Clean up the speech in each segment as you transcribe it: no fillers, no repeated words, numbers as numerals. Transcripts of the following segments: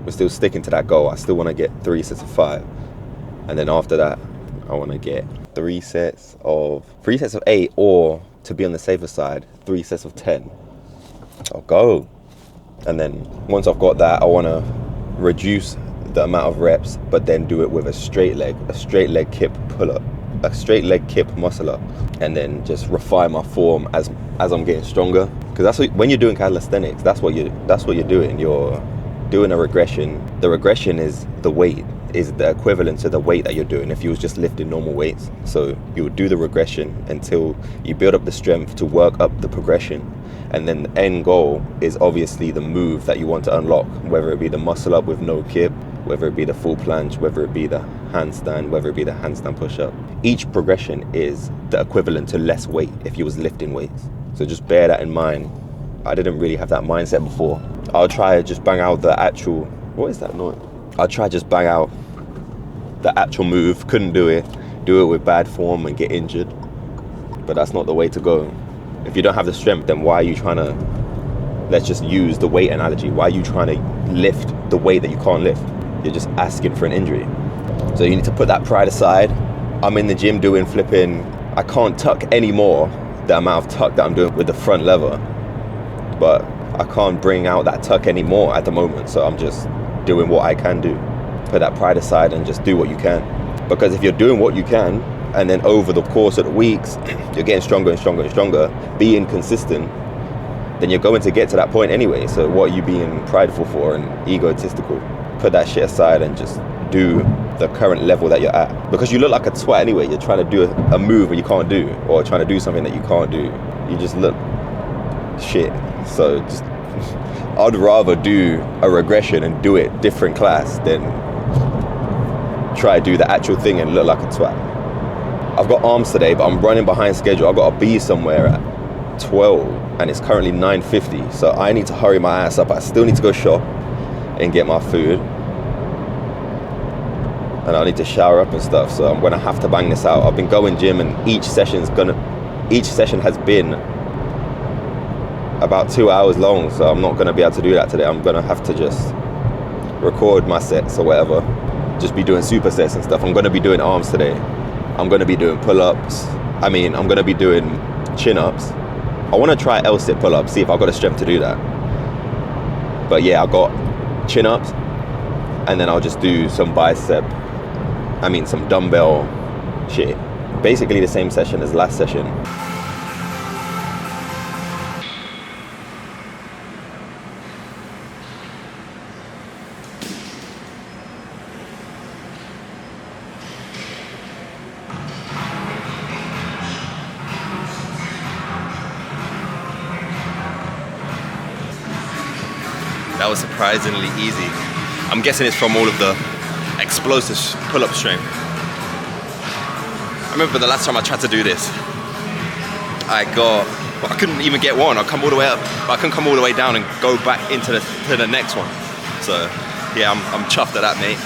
we're still sticking to that goal. I still want to get 3 sets of 5. And then after that, I want to get 3 sets of 8, or to be on the safer side, 3 sets of 10. I'll go. And then once I've got that, I want to reduce the amount of reps, but then do it with a straight leg kip pull-up, a straight leg kip muscle up, and then just refine my form as I'm getting stronger. Because that's what, when you're doing calisthenics, that's what you're doing. You're doing a regression. The regression is the weight, is the equivalent to the weight that you're doing if you was just lifting normal weights. So you would do the regression until you build up the strength to work up the progression. And then the end goal is obviously the move that you want to unlock, whether it be the muscle up with no kip, whether it be the full planche, whether it be the handstand, whether it be the handstand push-up. Each progression is the equivalent to less weight if you was lifting weights. So just bear that in mind. I didn't really have that mindset before. I'll try to just bang out the actual, what is that noise? I'll try to just bang out the actual move, couldn't do it with bad form and get injured. But that's not the way to go. If you don't have the strength, then why are you trying to, let's just use the weight analogy, why are you trying to lift the weight that you can't lift? You're just asking for an injury. So you need to put that pride aside. I'm in the gym doing flipping, I can't tuck anymore the amount of tuck that I'm doing with the front lever, but I can't bring out that tuck anymore at the moment, so I'm just doing what I can do. Put that pride aside and just do what you can. Because if you're doing what you can, and then over the course of the weeks, you're getting stronger and stronger and stronger, being consistent, then you're going to get to that point anyway. So what are you being prideful for and egotistical? Put that shit aside and just do the current level that you're at. Because you look like a twat anyway. You're trying to do a move that you can't do, or trying to do something that you can't do. You just look shit. So just, I'd rather do a regression and do it different class than try to do the actual thing and look like a twat. I've got arms today, but I'm running behind schedule. I've got to be somewhere at 12 and it's currently 9:50. So I need to hurry my ass up. I still need to go shop and get my food. And I need to shower up and stuff. So I'm gonna have to bang this out. I've been going gym and each session has been about 2 hours long. So I'm not gonna be able to do that today. I'm gonna have to just record my sets or whatever. Just be doing supersets and stuff. I'm gonna be doing arms today. I'm gonna be doing pull-ups. I'm gonna be doing chin-ups. I wanna try L-sit pull-ups, see if I've got the strength to do that. But yeah, I got chin-ups, and then I'll just do some some dumbbell shit. Basically the same session as last session. That was surprisingly easy. I'm guessing it's from all of the explosive pull-up strength. I remember the last time I tried to do this, I couldn't even get one. I'd come all the way up, but I couldn't come all the way down and go back to the next one. So yeah, I'm chuffed at that, mate.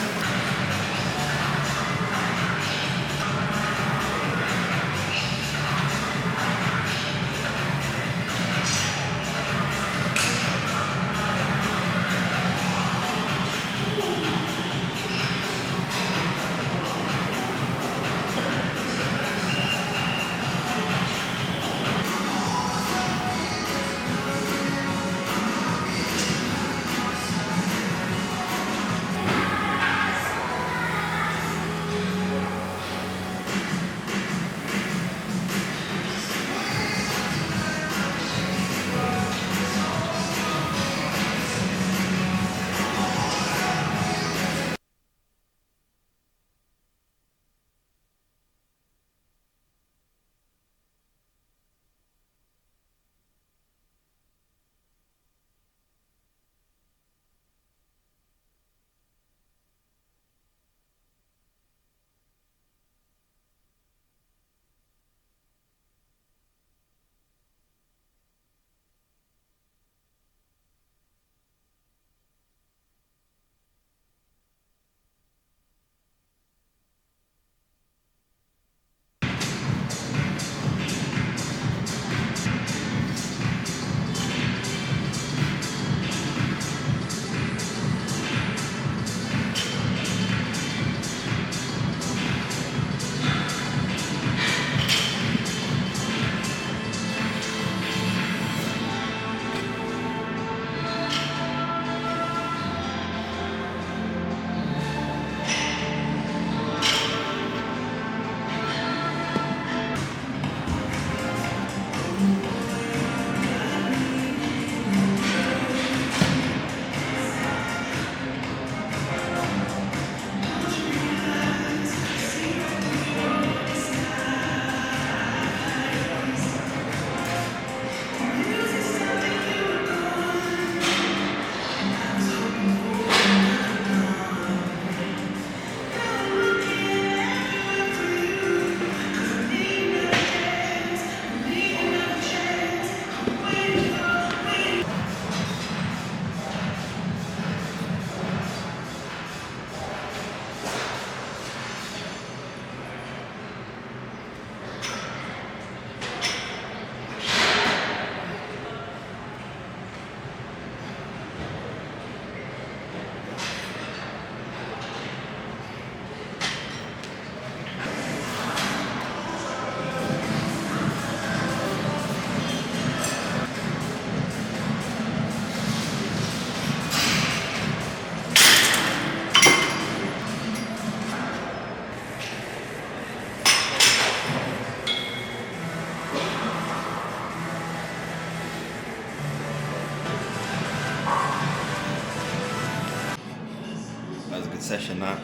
Good session that.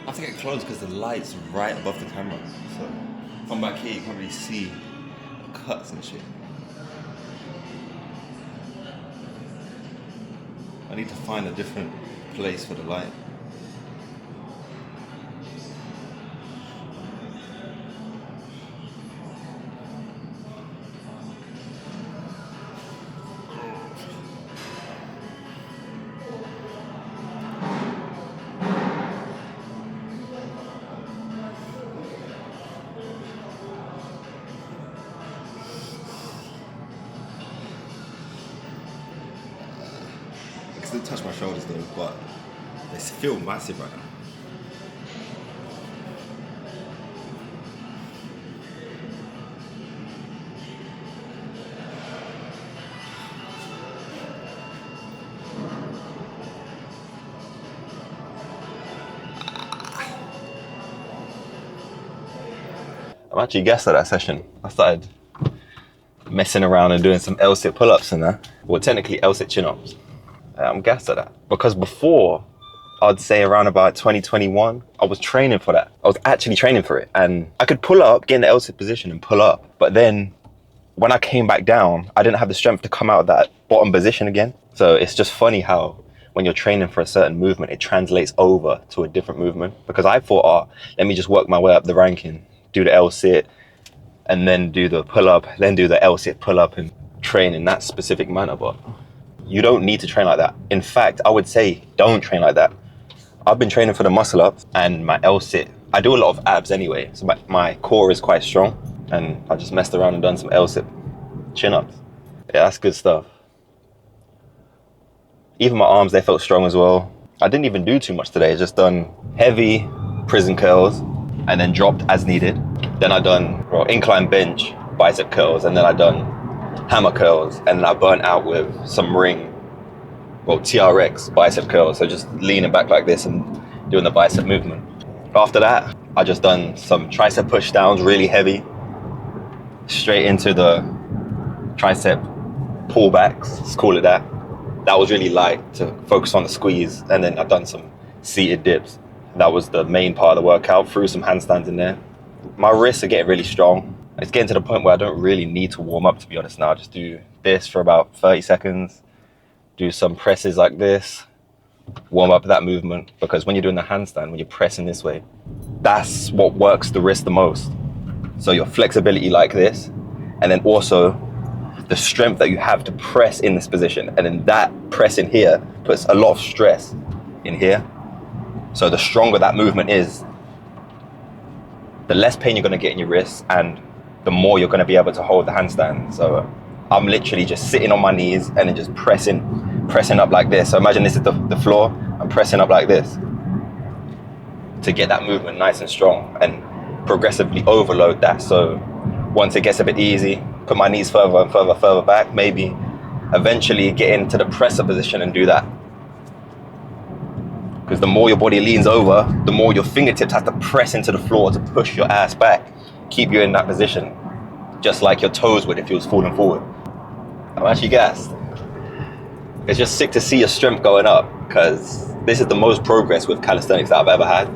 I have to get close because the light's right above the camera. So from back here you can't really see the cuts and shit. I need to find a different place for the light. I still touch my shoulders though, but they feel massive right now. I'm actually gassed at that session. I started messing around and doing some L-sit pull-ups and that. Well, technically L-sit chin-ups. I'm gassed at that. Because before, I'd say around about 2021, I was training for that. I was actually training for it. And I could pull up, get in the L-sit position and pull up. But then when I came back down, I didn't have the strength to come out of that bottom position again. So it's just funny how when you're training for a certain movement, it translates over to a different movement. Because I thought, oh, let me just work my way up the ranking, do the L-sit, and then do the pull-up, then do the L-sit pull-up and train in that specific manner. But you don't need to train like that. In fact, I would say don't train like that. I've been training for the muscle ups and my L-sit. I do a lot of abs anyway, so my core is quite strong. And I just messed around and done some L-sit chin-ups. Yeah, that's good stuff. Even my arms, they felt strong as well. I didn't even do too much today. Just done heavy prison curls and then dropped as needed. Then I done incline bench, bicep curls, and then I done hammer curls, and then I burnt out with some ring, TRX bicep curls. So just leaning back like this and doing the bicep movement. After that, I just done some tricep push downs, really heavy, straight into the tricep pullbacks, let's call it that. That was really light to focus on the squeeze. And then I've done some seated dips. That was the main part of the workout. Threw some handstands in there. My wrists are getting really strong. It's getting to the point where I don't really need to warm up, to be honest now. I just do this for about 30 seconds, do some presses like this, warm up that movement. Because when you're doing the handstand, when you're pressing this way, that's what works the wrist the most. So your flexibility like this, and then also the strength that you have to press in this position. And then that press in here puts a lot of stress in here. So the stronger that movement is, the less pain you're gonna get in your wrists and the more you're gonna be able to hold the handstand. So I'm literally just sitting on my knees and then just pressing up like this. So imagine this is the floor, I'm pressing up like this to get that movement nice and strong and progressively overload that. So once it gets a bit easy, put my knees further and further back, maybe eventually get into the presser position and do that. Because the more your body leans over, the more your fingertips have to press into the floor to push your ass back, keep you in that position, just like your toes would if you was falling forward. I'm actually gassed. It's just sick to see your strength going up, because this is the most progress with calisthenics that I've ever had.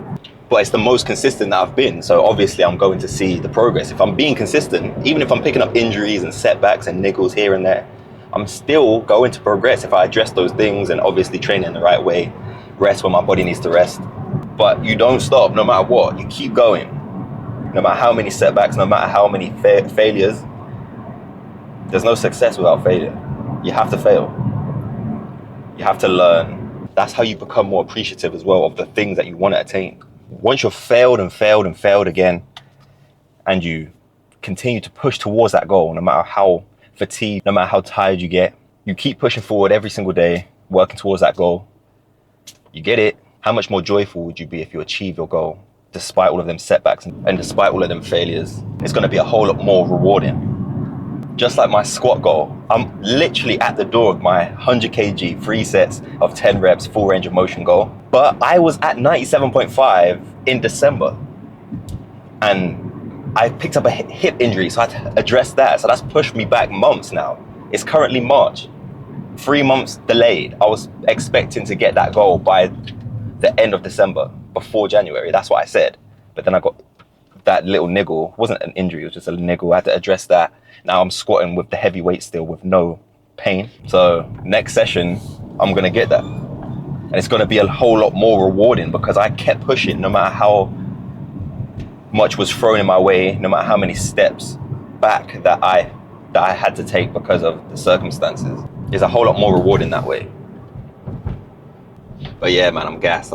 But it's the most consistent that I've been, so obviously I'm going to see the progress. If I'm being consistent, even if I'm picking up injuries and setbacks and niggles here and there, I'm still going to progress if I address those things and obviously train in the right way, rest when my body needs to rest. But you don't stop no matter what, you keep going. No matter how many setbacks, no matter how many failures, there's no success without failure. You have to fail. You have to learn. That's how you become more appreciative as well of the things that you want to attain. Once you've failed and failed and failed again, and you continue to push towards that goal, no matter how fatigued, no matter how tired you get, you keep pushing forward every single day, working towards that goal. You get it. How much more joyful would you be if you achieve your goal, despite all of them setbacks and despite all of them failures? It's going to be a whole lot more rewarding. just like my squat goal, I'm literally at the door of my 100 kg, 3 sets of 10 reps, full range of motion goal. But I was at 97.5 in December. And I picked up a hip injury, so I had to address that. So that's pushed me back months now. It's currently March. 3 months delayed. I was expecting to get that goal by the end of December, before January. That's what I said. But then I got that little niggle. It wasn't an injury, it was just a niggle. I had to address that. Now I'm squatting with the heavy weight still with no pain. So next session, I'm gonna get that. And it's gonna be a whole lot more rewarding because I kept pushing no matter how much was thrown in my way, no matter how many steps back that I had to take because of the circumstances. It's a whole lot more rewarding that way. But yeah, man, I'm gassed.